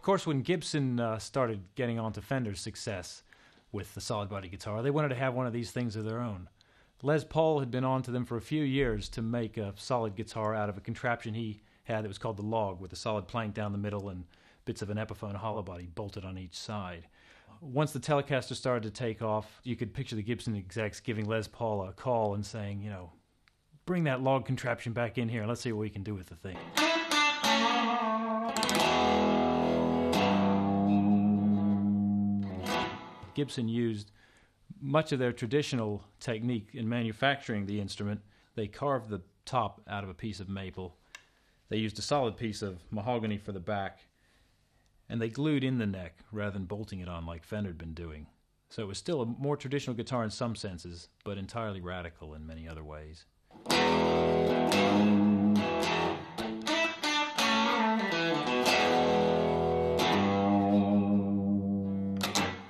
course, when Gibson started getting on to Fender's success with the solid body guitar, they wanted to have one of these things of their own. Les Paul had been on to them for a few years to make a solid guitar out of a contraption he had that was called the log, with a solid plank down the middle and bits of an Epiphone hollow body bolted on each side. Once the Telecaster started to take off, you could picture the Gibson execs giving Les Paul a call and saying, you know, bring that log contraption back in here and let's see what we can do with the thing. Gibson used much of their traditional technique in manufacturing the instrument. They carved the top out of a piece of maple. They used a solid piece of mahogany for the back, and they glued in the neck rather than bolting it on like Fender had been doing. So it was still a more traditional guitar in some senses, but entirely radical in many other ways.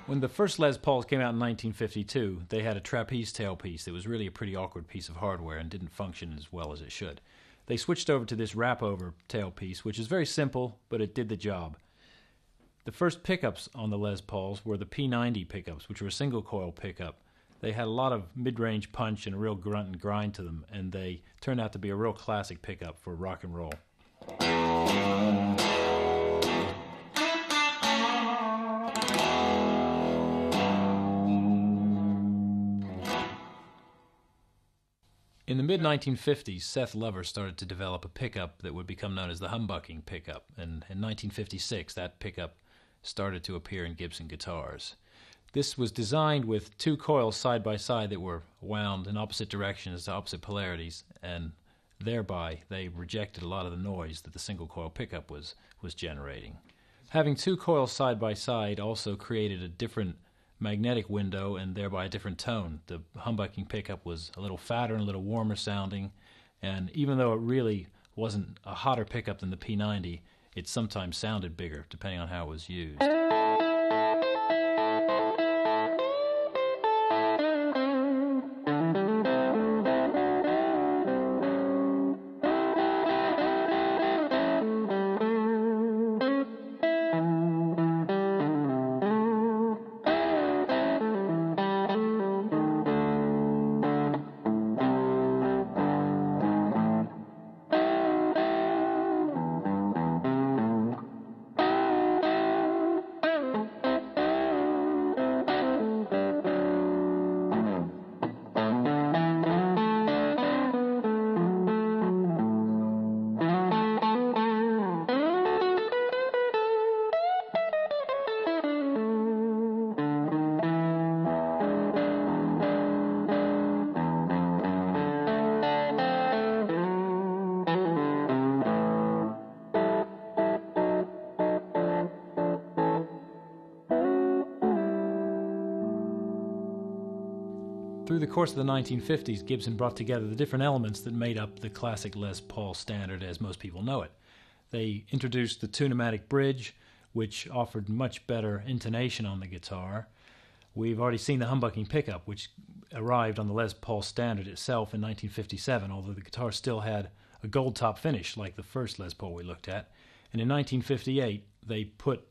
When the first Les Pauls came out in 1952, they had a trapeze tailpiece that was really a pretty awkward piece of hardware and didn't function as well as it should. They switched over to this wrap-over tailpiece, which is very simple, but it did the job. The first pickups on the Les Pauls were the P90 pickups, which were a single-coil pickup. They had a lot of mid-range punch and a real grunt and grind to them, and they turned out to be a real classic pickup for rock and roll. In the mid-1950s, Seth Lover started to develop a pickup that would become known as the humbucking pickup, and in 1956 that pickup started to appear in Gibson guitars. This was designed with two coils side by side that were wound in opposite directions to opposite polarities, and thereby they rejected a lot of the noise that the single coil pickup was generating. Having two coils side by side also created a different magnetic window and thereby a different tone. The humbucking pickup was a little fatter and a little warmer sounding, and even though it really wasn't a hotter pickup than the P90, it sometimes sounded bigger depending on how it was used. Through the course of the 1950s, Gibson brought together the different elements that made up the classic Les Paul standard as most people know it. They introduced the Tune-o-matic bridge, which offered much better intonation on the guitar. We've already seen the humbucking pickup, which arrived on the Les Paul standard itself in 1957, although the guitar still had a gold top finish like the first Les Paul we looked at. And in 1958, they put